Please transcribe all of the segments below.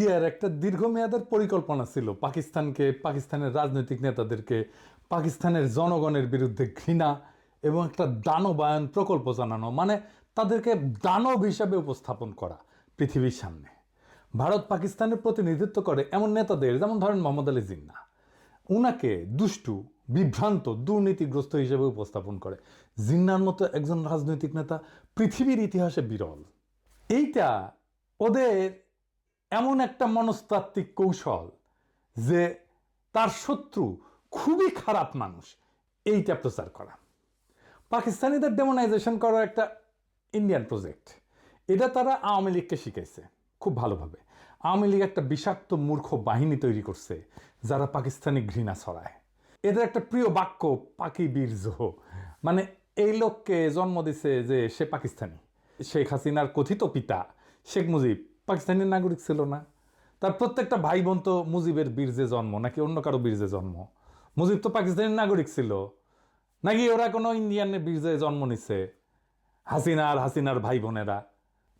ইন্ডিয়ার একটা দীর্ঘমেয়াদের পরিকল্পনা ছিল পাকিস্তানকে, পাকিস্তানের রাজনৈতিক নেতাদেরকে পাকিস্তানের জনগণের বিরুদ্ধে ঘৃণা এবং একটা দানবায়ন প্রকল্প জানানো, মানে তাদেরকে দানব হিসাবে উপস্থাপন করা পৃথিবীর সামনে। ভারত পাকিস্তানের প্রতিনিধিত্ব করে এমন নেতাদের, যেমন ধরেন মোহাম্মদ আলী জিন্নাহ, উনাকে দুষ্টু, বিভ্রান্ত, দুর্নীতিগ্রস্ত হিসেবে উপস্থাপন করে। জিন্নাহর মতো একজন রাজনৈতিক নেতা পৃথিবীর ইতিহাসে বিরল। এইটা ওদের এমন একটা মনস্তাত্ত্বিক কৌশল যে তার শত্রু খুবই খারাপ মানুষ, এইটা প্রচার করা। পাকিস্তানিদের ডেমোনাইজেশন করার একটা ইন্ডিয়ান প্রজেক্ট, এটা তারা আওয়ামী লীগকে শিখাইছে খুব ভালোভাবে। আওয়ামী লীগ একটা বিষাক্ত মূর্খ বাহিনী তৈরি করছে যারা পাকিস্তানি ঘৃণা ছড়ায়। এদের একটা প্রিয় বাক্য পাকি বীর্য, মানে এই লোককে জন্ম দিছে যে সে পাকিস্তানি। শেখ হাসিনার কথিত পিতা শেখ মুজিব পাকিস্তানি নাগরিক ছিল না? তার প্রত্যেকটা ভাই বোন তো মুজিবের বীর্যে জন্ম নাকি অন্য কারো বীর্যে জন্ম? মুজিব তো পাকিস্তানি নাগরিক ছিল নাকি ওরা কোনো ইন্ডিয়ানের বীর্যে জন্ম নিচ্ছে? হাসিনার ভাই বোনেরা,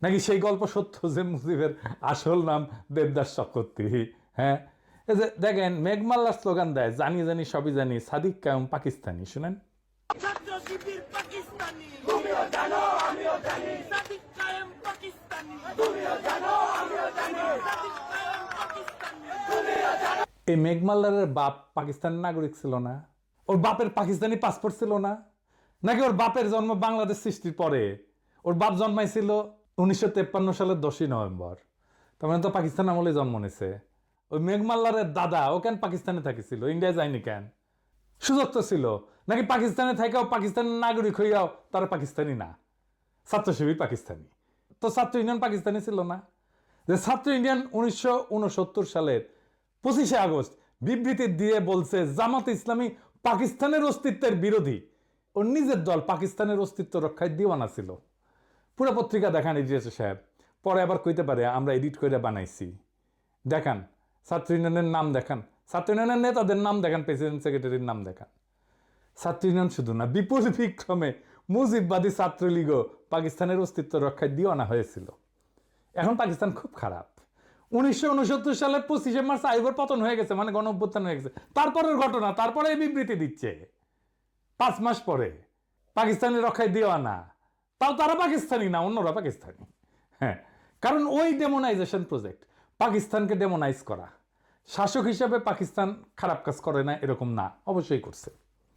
নাকি সেই গল্প সত্য যে মুজিবের আসল নাম দেবদাস চক্রবর্তী? হ্যাঁ, এই যে দেখেন মেঘমাল্লার স্লোগান দেয়, জানি জানি সবই জানি, সাদিক কায়েম পাকিস্তানি। শুনেন, এই মেঘমাল্লারের বাপ পাকিস্তানের নাগরিক ছিল না? ওর বাপের পাকিস্তানি পাসপোর্ট ছিল না? নাকি ওর বাপের জন্ম বাংলাদেশ সৃষ্টির পরে? ওর বাপ জন্মাইছিল 1953 সালের 10ই নভেম্বর, তার মানে তো পাকিস্তান আমলে জন্ম নিছে। ওই মেঘমাল্লারের দাদা ও কেন পাকিস্তানে থাকিছিল, ইন্ডিয়া যায়নি কেন? সুযোগ তো ছিল। নাকি পাকিস্তানে থাকাও পাকিস্তানের নাগরিক হইয়াও তারা পাকিস্তানি না, ছাত্র শিবির পাকিস্তানি? তো ছাত্র ইউনিয়ন পাকিস্তানি ছিল না? যে ছাত্র ইউনিয়ন 1969 সালের 25শে আগস্ট বিবৃতি দিয়ে বলছে জামাত ইসলামী পাকিস্তানের অস্তিত্বের বিরোধী। ওর নিজের দল পাকিস্তানের অস্তিত্ব রক্ষায় দিওয়ানা ছিল। পুরো পত্রিকা দেখান ইডিএস সাহেব, পরে আবার কইতে পারে আমরা এডিট করে বানাইছি। দেখান ছাত্র ইউনিয়নের নাম দেখান, ছাত্র ইউনিয়নের নেতাদের নাম দেখান, প্রেসিডেন্ট সেক্রেটারির নাম দেখান। ছাত্র ইউনিয়ন শুধু না, বিপুল বিক্রমে মুজিববাদী ছাত্রলীগও পাকিস্তানের অস্তিত্ব রক্ষায় দিওয়ানা হয়েছিল। এখন পাকিস্তান খুব খারাপ। 1969 সালের 25শে মার্চ আইয়ুবের পতন হয়ে গেছে, মানে গণ অভ্যুত্থান হয়ে গেছে। তারপরের ঘটনা, তারপরে এই বিবৃতি দিচ্ছে 5 মাস পরে পাকিস্তানের রক্ষায় দিওয়ানা। তাও তারা পাকিস্তানি না, অন্যরা পাকিস্তানি। হ্যাঁ, কারণ ওই ডেমোনাইজেশন প্রজেক্ট, পাকিস্তানকে ডেমোনাইজ করা। শাসক হিসাবে পাকিস্তান খারাপ কাজ করে না এরকম না, অবশ্যই করছে।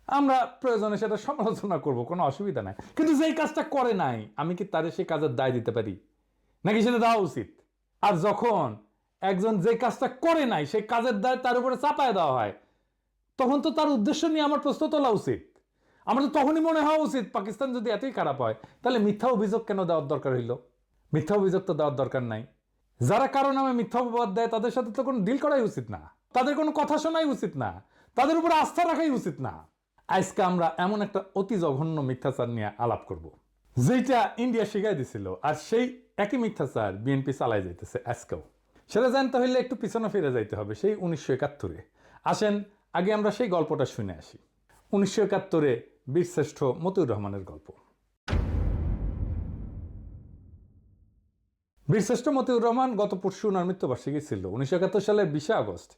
আমরা প্রয়োজনে সেটা সমালোচনা করব, কোনো অসুবিধা নাই। কিন্তু যেই কাজটা করে নাই, আমি কি তারে সেই কাজের দায় দিতে পারি? নাকি সেটা দেওয়া উচিত? আর যখন একজন যে কাজটা করে নাই সেই কাজের দায় তার উপরে চাপায় দেওয়া হয়, তখন তো তার উদ্দেশ্য নিয়ে আমার প্রশ্ন তোলা উচিত। আমার তো তখনই মনে হওয়া উচিত পাকিস্তান যদি এতই খারাপ হয় তাহলে মিথ্যা অভিযোগ কেন দেওয়ার দরকার হইল? মিথ্যা অভিযোগ তো দেওয়ার দরকার নাই। যারা কারো নামে মিথ্যা অপবাদ দেয় তাদের সাথে তো কোনো ডিল করাই উচিত না, তাদের কোনো কথা শোনাই উচিত না, তাদের উপরে আস্থা রাখাই উচিত না। আজকে আমরা এমন একটা অতি জঘন্য মিথ্যাচার নিয়ে আলাপ করব যেটা ইন্ডিয়া শিখাই দিছিল, আর সেই একই মিথ্যাচার বিএনপি চালাই যাইতেছে আজকেও। সেটা জানতে হইলে একটু পিছনে ফিরে যাইতে হবে, সেই 1971-এ। আসেন আগে আমরা সেই গল্পটা শুনে আসি। 1971-এ বীরশ্রেষ্ঠ মতিউর রহমানের গল্প। বীরশ্রেষ্ঠ মতিউর রহমান গত পরশু ওনার মৃত্যুবার্ষিকী ছিল। 1971 সালের 20শে আগস্ট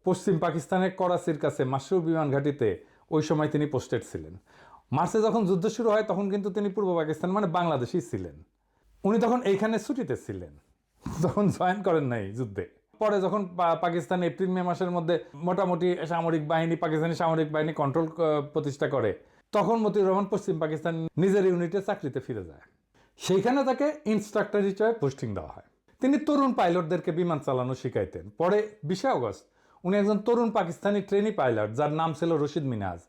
পশ্চিম পাকিস্তানের করাচির কাছে মাসরুর বিমান ঘাঁটিতে ওই সময় তিনি পোস্টেড ছিলেন। মার্চে যখন যুদ্ধ শুরু হয় তখন কিন্তু তিনি পূর্ব পাকিস্তান মানে বাংলাদেশেই ছিলেন। উনি তখন এইখানে ছুটিতে ছিলেন, তখন জয়েন করেন নাই যুদ্ধে। পরে যখন পাকিস্তান এপ্রিল মে মাসের মধ্যে মোটামুটি সামরিক বাহিনী, পাকিস্তানি সামরিক বাহিনী কন্ট্রোল প্রতিষ্ঠা করে, তখন মতিউর রহমান পশ্চিম পাকিস্তান নিজের ইউনিটে চাকরিতে ফিরে যায়। সেইখানে তাকে ইনস্ট্রাক্টর হিসেবে পোস্টিং দেওয়া হয়। তিনি তরুণ পাইলটদেরকে বিমান চালানো শিখাইতেন। পরে 20শে আগস্ট উনি একজন তরুণ পাকিস্তানি ট্রেনি পাইলট, যার নাম ছিল রশিদ মিনাজ,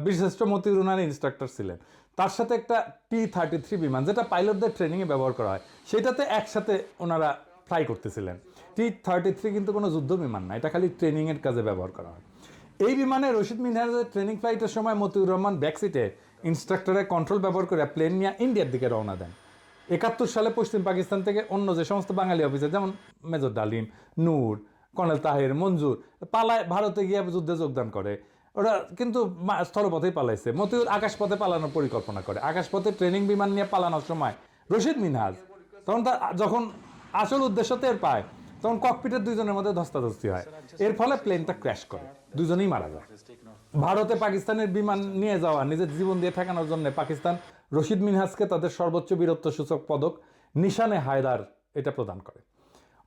বীরশ্রেষ্ঠ মতিউর রহমানের ইনস্ট্রাক্টর ছিলেন। তার সাথে একটা T-33 বিমান, যেটা পাইলটদের ট্রেনিংয়ে ব্যবহার করা হয়, সেটাতে একসাথে ওনারা ফ্লাই করতেছিলেন। T-33 কিন্তু কোনো যুদ্ধ বিমান না, এটা খালি ট্রেনিংয়ের কাজে ব্যবহার করা হয়। এই বিমানে রশিদ মিনাজের ট্রেনিং ফ্লাইটের সময় মতিউর রহমান ব্যাকসিটে ইনস্ট্রাক্টরের কন্ট্রোল ব্যবহার করে প্লেন নিয়ে ইন্ডিয়ার দিকে রওনা দেন। 71 সালে পশ্চিম পাকিস্তান থেকে অন্য যে সমস্ত বাঙালি অফিসার, যেমন মেজর ডালিম, নূর, কর্নেল তাহের, মঞ্জুর, পালায় ভারতে গিয়ে যুদ্ধে যোগদান করে। ওরা কিন্তু স্থলপথেই পালাইছে। মতিউর আকাশপথে পালানোর পরিকল্পনা করে। আকাশপথে ট্রেনিং বিমান নিয়ে পালানোর সময় রশিদ মিনহাজ তখন যখন আসল উদ্দেশ্য টের পায়, তখন ককপিটের দুইজনের মধ্যে ধস্তাধস্তি হয়, এর ফলে প্লেনটা ক্র্যাশ করে, দুজনেই মারা যায়। ভারতে পাকিস্তানের বিমান নিয়ে যাওয়া, নিজের জীবন দিয়ে ঠেকানোর জন্য পাকিস্তান রশিদ মিনহাজকে তাদের সর্বোচ্চ বীরত্ব সূচক পদক নিশানে হায়দার এটা প্রদান করে।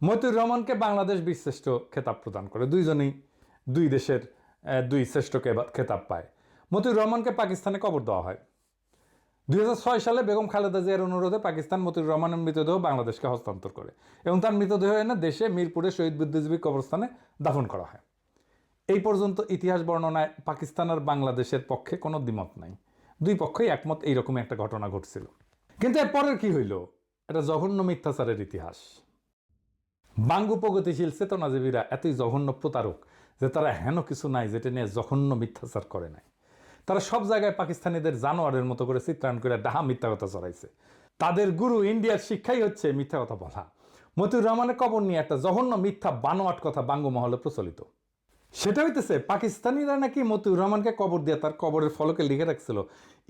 মতিউর রহমানকে বাংলাদেশ বীরশ্রেষ্ঠ খেতাব প্রদান করে। দুইজনেই দুই দেশের দুই শ্রেষ্ঠ খেতাব পায়। মতিউর রহমানকে পাকিস্তানে কবর দেওয়া হয়। 2006 সালে বেগম খালেদা জিয়ার অনুরোধে পাকিস্তান মতিউর রহমানের মৃতদেহ বাংলাদেশকে হস্তান্তর করে এবং তার মৃতদেহ এনে দেশে মিরপুরে শহীদ বুদ্ধিজীবী কবরস্থানে দাফন করা হয়। এই পর্যন্ত ইতিহাস বর্ণনায় পাকিস্তান আর বাংলাদেশের পক্ষে কোনো দ্বিমত নাই, দুই পক্ষই একমত এইরকম একটা ঘটনা ঘটছিল। কিন্তু এর পরের কি হইল? এটা জঘন্য মিথ্যাচারের ইতিহাস। বাঙ্গু প্রগতিশীল চেতনাজীবীরা এতই জঘন্য প্রতারক যে তারা হেন কিছু নাই যেটা নিয়ে জঘন্য মিথ্যাচার করে নাই। তারা সব জায়গায় পাকিস্তানিদের জানোয়ারের মতো করে চিত্রায়ন করে ডাহা মিথ্যা কথা চড়াইছে। তাদের গুরু ইন্ডিয়ার শিক্ষাই হচ্ছে মিথ্যা কথা বলা। মতিউর রহমানের কবর নিয়ে একটা জঘন্য মিথ্যা বানোয়াট কথা বাঙ্গু মহলে প্রচলিত। সেটা হইতেছে পাকিস্তানিরা নাকি মতিউর রহমানকে কবর দিয়ে তার কবরের ফলকে লিখে রাখছিল,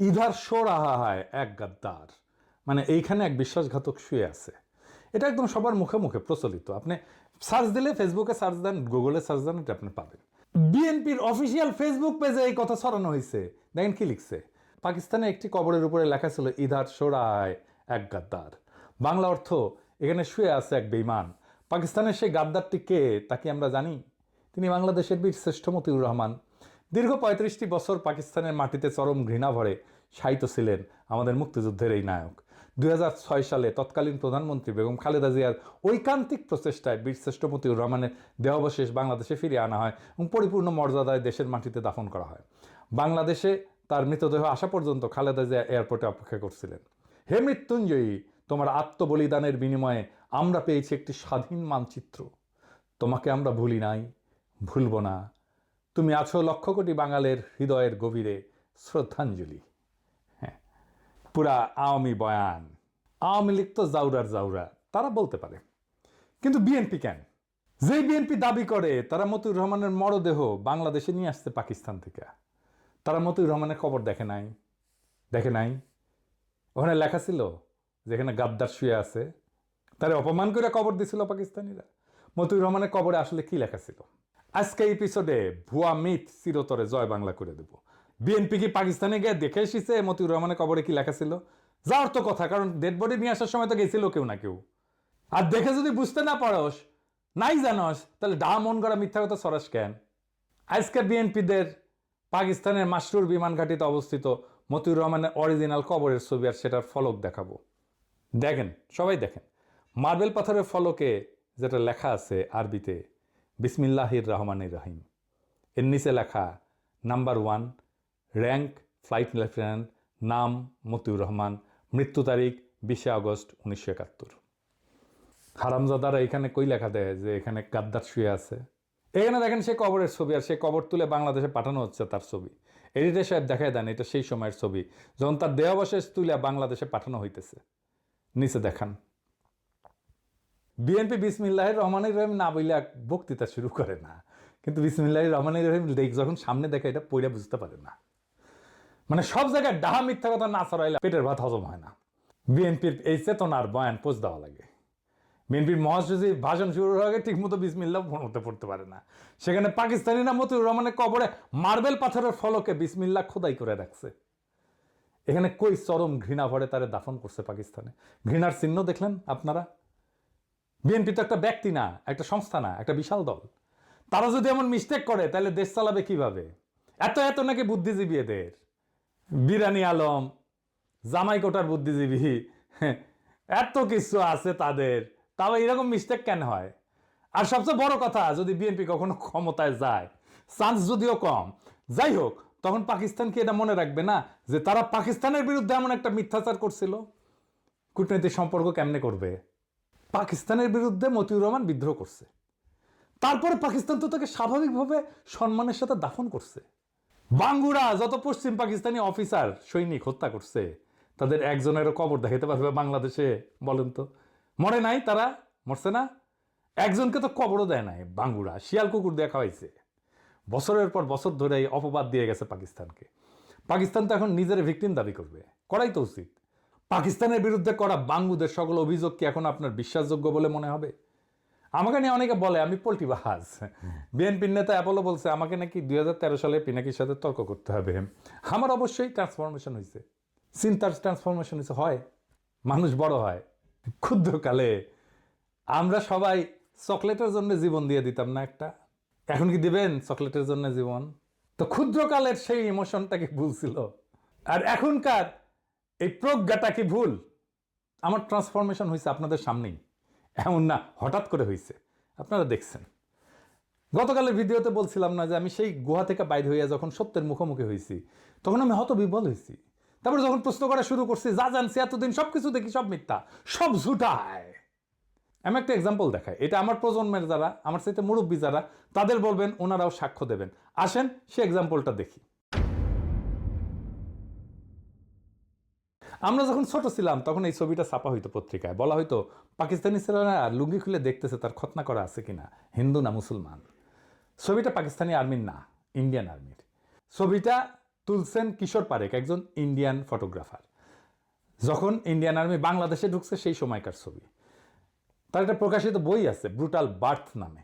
ইধার শো রাহা হায় এক গাদ্দার, মানে এইখানে এক বিশ্বাসঘাতক শুয়ে আছে। এটা একদম সবার মুখে মুখে প্রচলিত। আপনি সার্চ দিলে, ফেসবুকে সার্চ দেন, গুগলে সার্চ দেন, এটা আপনি পাবেন। বিএনপির অফিসিয়াল ফেসবুক পেজে এই কথা ছড়ানো হয়েছে। দেখেন কি লিখছে, পাকিস্তানে একটি কবরের উপরে লেখা ছিল ইধার শো রাহা হায় এক গাদ্দার। বাংলা অর্থ, এখানে শুয়ে আছে এক বেঈমান। পাকিস্তানের সেই গাদ্দারটি কে তা কি আমরা জানি? তিনি বাংলাদেশের বীরশ্রেষ্ঠ মতিউর রহমান। দীর্ঘ 35টি বছর পাকিস্তানের মাটিতে চরম ঘৃণা ভরে শায়িত ছিলেন আমাদের মুক্তিযুদ্ধের এই নায়ক। 2006 সালে তৎকালীন প্রধানমন্ত্রী বেগম খালেদা জিয়ার ঐকান্তিক প্রচেষ্টায় বীরশ্রেষ্ঠ মতিউর রহমানের দেহাবশেষ বাংলাদেশে ফিরিয়ে আনা হয় এবং পরিপূর্ণ মর্যাদায় দেশের মাটিতে দাফন করা হয়। বাংলাদেশে তার মৃতদেহ আসা পর্যন্ত খালেদা জিয়া এয়ারপোর্টে অপেক্ষা করছিলেন। হে মৃত্যুঞ্জয়ী, তোমার আত্মবলিদানের বিনিময়ে আমরা পেয়েছি একটি স্বাধীন মানচিত্র। তোমাকে আমরা ভুলি নাই, ভুলব না। তুমি আছো লক্ষ কোটি বাঙালের হৃদয়ের গভীরে শ্রদ্ধাঞ্জলি। হ্যাঁ, পুরা আওয়ামী বয়ান। আওয়ামী লীগ তো জাউরার জাউরা, তারা বলতে পারে, কিন্তু বিএনপি কেন? যেই বিএনপি দাবি করে তারা মতিউর রহমানের মরদেহ বাংলাদেশে নিয়ে আসছে পাকিস্তান থেকে, তারা মতিউর রহমানের কবর দেখে নাই? দেখে নাই? ওখানে লেখা ছিল যেখানে গাদ্দার শুয়ে আছে, তারা অপমান করে কবর দিছিল পাকিস্তানিরা। মতিউর রহমানের কবরে আসলে কি লেখা ছিল? আজকে এপিসোডে ভুয়া মিথ চিরতরে জয় বাংলা করে দেব। বিএনপি কি পাকিস্তানে গিয়ে দেখে এসেছে মতিউর রহমানের কবরে কি লেখা ছিল? যাওয়ার তো কথা, কারণ ডেড বডি নিয়ে আসার সময় তো গেছিল কেউ না কেউ। আর দেখে যদি বুঝতে না পারস, নাই জানস, তাহলে ডা মন করা মিথ্যা কথা সরাস কেন? আজকে বিএনপিদের পাকিস্তানের মাসরুর বিমান ঘাঁটিতে অবস্থিত মতিউর রহমানের অরিজিনাল কবরের ছবি আর সেটার ফলক দেখাবো। দেখেন, সবাই দেখেন, মার্বেল পাথরের ফলকে যেটা লেখা আছে আরবিতে বিসমিল্লাহির রহমানির রহিম, এর নিচে লেখা নাম্বার 1, র্যাঙ্ক ফ্লাইট লেফটেন্যান্ট, নাম মতিউর রহমান, মৃত্যু তারিখ 20 আগস্ট 1971। হারামজাদারা এখানে কই লেখা দেয় যে এখানে গাদ্দার শুয়ে আছে? এখানে দেখেন সে কবরের ছবি, আর সে কবর তুলে বাংলাদেশে পাঠানো হচ্ছে তার ছবি। এডিটর সাহেব দেখায় দেন এটা সেই সময়ের ছবি যখন তার দেহাবশেষ তুলে বাংলাদেশে পাঠানো হইতেছে। নিচে দেখান, বিএনপি বিসমিল্লাহির রহমানির রহিম না বইলে বক্তৃতা শুরু করে না, কিন্তু বিসমিল্লাহির রহমানির রহিম যখন সামনে দেখে এটা পড়ে বুঝতে পারে না। মানে সব জায়গায় ডাহা মিথ্যা কথা না ছড়াইলে পেটের ভাত হজম হয় না। বিএনপির এই চেতনার বয়ান পোস্ট দেওয়া লাগে। বিএনপির মহাসচিব ভাষণ শুরুর আগে ঠিক মতো বিসমিল্লাহ পড়তে পারে না। সেখানে পাকিস্তানিরা মতিউর রহমানের কবরে মার্বেল পাথরের ফলকে বিসমিল্লাহ খোদাই করে রাখছে। এখানে কই চরম ঘৃণা ভরে তারে দাফন করছে পাকিস্তানে। ঘৃণার চিহ্ন দেখলেন আপনারা? বিএনপি তো একটা ব্যক্তি না, একটা সংস্থা না, একটা বিশাল দল। তারা যদি এমন মিস্টেক করে তাহলে দেশ চালাবে কিভাবে? এত এত নাকি বুদ্ধিজীবী এদের, বিরানি আলম, জামাই কোটার বুদ্ধিজীবী, এত কিছু আছে তাদের, তাও এরকম মিস্টেক কেন হয়? আর সবচেয়ে বড় কথা, যদি বিএনপি কখনো ক্ষমতায় যায়, চান্স যদিও কম, যাই হোক, তখন পাকিস্তান কি এটা মনে রাখবে না যে তারা পাকিস্তানের বিরুদ্ধে এমন একটা মিথ্যাচার করছিল? কূটনৈতিক সম্পর্ক কেমনে করবে? পাকিস্তানের বিরুদ্ধে মতিউর রহমান বিদ্রোহ করছে, তারপরে পাকিস্তান তো তাকে স্বাভাবিকভাবে সম্মানের সাথে দাফন করছে। বাঙ্গুরা যত পশ্চিম পাকিস্তানি অফিসার সৈনিক হত্যা করছে, তাদের একজনেরও কবর দেখাতে পারবে বাংলাদেশে? বলেন তো, মরে নাই? তারা মরছে না? একজনকে তো কবরও দেয় নাই বাঙ্গুরা, শিয়াল কুকুর দিয়ে খাওয়াইছে। বছরের পর বছর ধরে এই অপবাদ দিয়ে গেছে পাকিস্তানকে। পাকিস্তান তো এখন নিজের ভিকটিম দাবি করবে, করাই তো উচিত। পাকিস্তানের বিরুদ্ধে করা বাঙ্গুদের সকল অভিযোগ কি এখন আপনার বিশ্বাসযোগ্য বলে মনে হবে? আমাকে নিয়ে অনেকে বলে আমি পোল্টিবাজ। বিএনপির নেতা অ্যাপোলো বলছে আমাকে নাকি 2013 সালে পিনাকির সাথে তর্ক করতে হবে। আমার অবশ্যই ট্রান্সফরমেশন হয়েছে, চিন্তার ট্রান্সফরমেশন হয়েছে, হয় মানুষ বড় হয়। ক্ষুদ্রকালে আমরা সবাই চকলেটের জন্য জীবন দিয়ে দিতাম না একটা, এখন কি দিবেন চকলেটের জন্য জীবন? তো ক্ষুদ্রকালের সেই ইমোশনটা কি ভুল ছিল? আর এখনকার এই প্রজ্ঞাটা কি ভুল? আমার ট্রান্সফরমেশন হয়েছে আপনাদের সামনেই, এমন না হঠাৎ করে হয়েছে, আপনারা দেখছেন। গতকালের ভিডিওতে বলছিলাম না যে আমি সেই গুহা থেকে বাইরে হইয়া যখন সত্যের মুখোমুখি হয়েছি তখন আমি হতবিহ্বল হয়েছি। তারপরে যখন প্রশ্ন করা শুরু করছি, যা জানছি এতদিন সবকিছু দেখি সব মিথ্যা, সব ঝুটায়। আমি একটা এক্সাম্পল দেখাই, এটা আমার প্রজন্মের যারা, আমার সাথে মুরব্বী যারা, তাদের বলবেন, ওনারাও সাক্ষ্য দেবেন। আসেন সে এক্সাম্পলটা দেখি। আমরা যখন ছোট ছিলাম তখন এই ছবিটা ছাপা হইতো পত্রিকায়, বলা হইতো পাকিস্তানি ছেলেরা লুঙ্গি খুলে দেখতেছে তার খতনা করা আছে কিনা, হিন্দু না মুসলমান। ছবিটা পাকিস্তানি আর্মির না, ইন্ডিয়ান আর্মির। ছবিটা তুলছেন কিশোর পারেক, একজন ইন্ডিয়ান ফটোগ্রাফার। যখন ইন্ডিয়ান আর্মি বাংলাদেশে ঢুকছে সেই সময়কার ছবি। তার একটা প্রকাশিত বই আছে ব্রুটাল বার্থ নামে।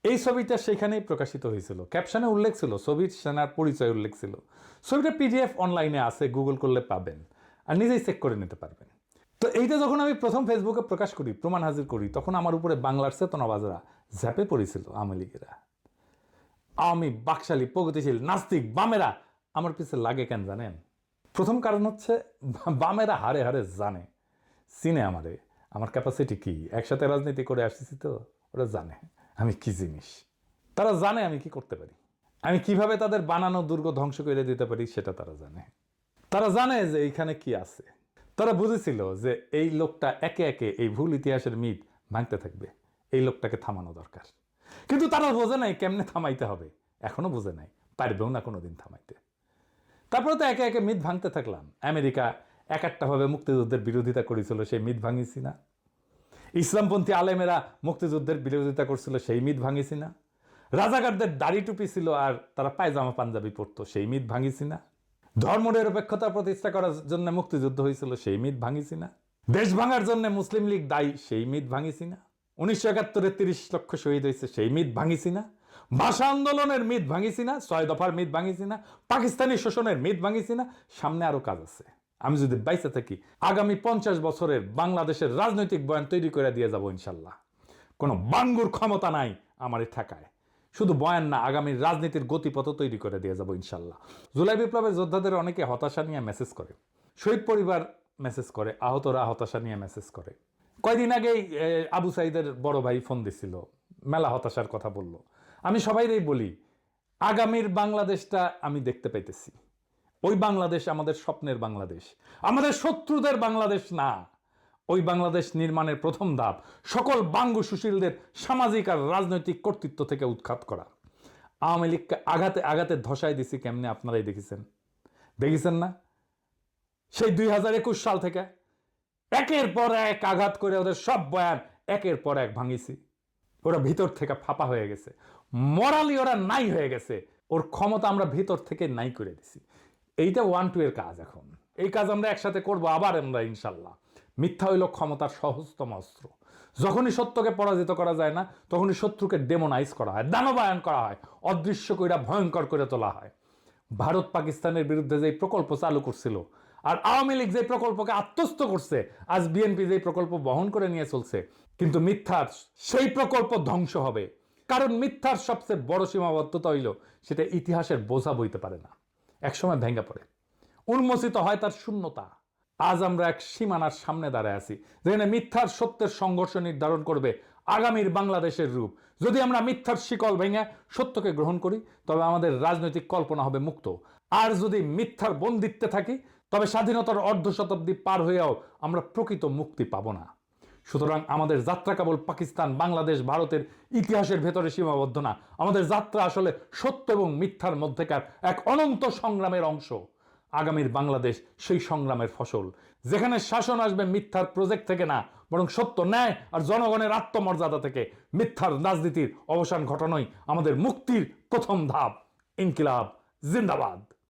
এই ছবিটা সেখানেই প্রকাশিত হয়েছিল। ক্যাপশনে উল্লেখ ছিল, ছবির সেনার পরিচয় উল্লেখ ছিল। ছবিটা পিডিএফ অনলাইনে আছে, গুগল করলে পাবেন, আর নিজেই চেক করে নিতে পারবেন। তো এইটা যখন আমি প্রথম ফেসবুকে প্রকাশ করি, প্রমাণ হাজির করি, তখন আমার উপরে বাংলার চেতনাবাজরা ঝাঁপে পড়েছিল। আওয়ামী লীগেরা, আওয়ামী বাকশালী প্রগতিশীল নাস্তিক বামেরা আমার পিছে লাগে কেন জানেন? প্রথম কারণ হচ্ছে বামেরা হারে হারে জানে, চিনে আমারে, আমার ক্যাপাসিটি কি, একসাথে রাজনীতি করে আসছি, তো ওরা জানে আমি কি জিনিস। তারা জানে আমি কি করতে পারি, আমি কিভাবে তাদের বানানো দুর্গ ধ্বংস করে দিতে পারি, সেটা তারা জানে। তারা জানে যে এইখানে কি আছে। তারা বুঝেছিল যে এই লোকটা একে একে এই ভুল ইতিহাসের মিথ ভাঙতে থাকবে, এই লোকটাকে থামানো দরকার। কিন্তু তারা বোঝে নাই কেমনে থামাইতে হবে, এখনো বোঝে নাই, পারবেও না কোনোদিন থামাইতে। তারপরে তো একে একে মিথ ভাঙতে থাকলাম। আমেরিকা এক একটা ভাবে মুক্তিযুদ্ধের বিরোধিতা করেছিল, সেই মিথ ভাঙিছি না? ইসলামপন্থী আলেমেরা মুক্তিযুদ্ধের বিরোধিতা করছিল, সেই মিথ ভাঙিছি না? রাজাকারদের দাড়ি টুপি ছিল আর তারা পায়জামা পাঞ্জাবি পরতো, সেই মিথ ভাঙিছি না? ধর্মনিরপেক্ষতা প্রতিষ্ঠা করার জন্য মুক্তিযুদ্ধ হয়েছিল, সেই মিথ ভাঙিছি না? দেশ ভাঙার জন্য মুসলিম লীগ দায়ী, সেই মিথ ভাঙিছি না? 1971-এ 30 লক্ষ শহীদ হয়েছে, সেই মিথ ভাঙিছি না? ভাষা আন্দোলনের মিথ ভাঙিছি না? 6 দফার মিথ ভাঙিছি না? পাকিস্তানি শোষণের মিথ ভাঙিছি না? সামনে আরো কাজ আছে। আমি যদি বাইসে থাকি, আগামী 50 বছরের বাংলাদেশের রাজনৈতিক বয়ান তৈরি করে দিয়ে যাব ইনশাল্লাহ। কোনো বাঙ্গুর ক্ষমতা নাই আমারই ঠেকায়। শুধু বয়ান না, আগামীর রাজনীতির গতিপথ তৈরি করে দিয়ে যাব ইনশাল্লাহ। জুলাই বিপ্লবের যোদ্ধাদের অনেকে হতাশা নিয়ে মেসেজ করে, শহীদ পরিবার মেসেজ করে, আহতরা হতাশা নিয়ে মেসেজ করে। কয়দিন আগেই আবু সাইদের বড় ভাই ফোন দিছিল, মেলা হতাশার কথা বলল। আমি সবাইরই বলি, আগামীর বাংলাদেশটা আমি দেখতে পাইতেছি। ওই বাংলাদেশ আমাদের স্বপ্নের বাংলাদেশ, আমাদের শত্রুদের বাংলাদেশ না। ওই বাংলাদেশ নির্মাণের প্রথম ধাপ সকল বাঙ্গু সুশীলদের সামাজিক আর রাজনৈতিক কর্তৃত্ব থেকে উৎখাত করা। আওয়ামী লীগকে আঘাতে আঘাতে ধসায় দিছি কেমনে, আপনারাই দেখেছেন না? সেই 2021 সাল থেকে একের পর এক আঘাত করে ওদের সব বয়ান একের পর এক ভাঙিছি। ওরা ভিতর থেকে ফাঁপা হয়ে গেছে, মরালি ওরা নাই হয়ে গেছে, ওর ক্ষমতা আমরা ভিতর থেকে নাই করে দিছি। এইটা 1-2 এর কাজ। এখন এই কাজ আমরা একসাথে করবো আবার আমরা ইনশাল্লাহ। মিথ্যা হইল ক্ষমতার সহজতম অস্ত্র। যখনই সত্যকে পরাজিত করা যায় না, তখনই শত্রুকে ডেমোনাইজ করা হয়, দানবায়ন করা হয়, অদৃশ্য কইরা ভয়ঙ্কর করে তোলা হয়। ভারত পাকিস্তানের বিরুদ্ধে যে প্রকল্প চালু করছিল, আর আওয়ামী লীগ যে প্রকল্পকে আত্মস্থ করছে, আজ বিএনপি যে প্রকল্প বহন করে নিয়ে চলছে, কিন্তু মিথ্যার সেই প্রকল্প ধ্বংস হবে। কারণ মিথ্যার সবচেয়ে বড় সীমাবদ্ধতা হইল সেটা ইতিহাসের বোঝা বইতে পারে না, একসময় ভেঙে পড়ে, উন্মোচিত হয় তার শূন্যতা। আজ আমরা এক সীমানার সামনে দাঁড়ায় আছি, যেখানে মিথ্যার সত্যের সংঘর্ষ নির্ধারণ করবে আগামীর বাংলাদেশের রূপ। যদি আমরা মিথ্যার শিকল ভেঙে সত্যকে গ্রহণ করি, তবে আমাদের রাজনৈতিক কল্পনা হবে মুক্ত। আর যদি মিথ্যার বন্দিত্বে থাকি, তবে স্বাধীনতার অর্ধ শতাব্দী পার হয়েও আমরা প্রকৃত মুক্তি পাব না। সুতরাং আমাদের যাত্রা কেবল পাকিস্তান, বাংলাদেশ, ভারতের ইতিহাসের ভেতরে সীমাবদ্ধ না। আমাদের যাত্রা আসলে সত্য এবং মিথ্যার মধ্যেকার এক অনন্ত সংগ্রামের অংশ। আগামীর বাংলাদেশ সেই সংগ্রামের ফসল, যেখানে শাসন আসবে মিথ্যার প্রজেক্ট থেকে না, বরং সত্য, ন্যায় আর জনগণের আত্মমর্যাদা থেকে। মিথ্যার রাজনীতির অবসান ঘটানোই আমাদের মুক্তির প্রথম ধাপ। ইনকিলাব জিন্দাবাদ।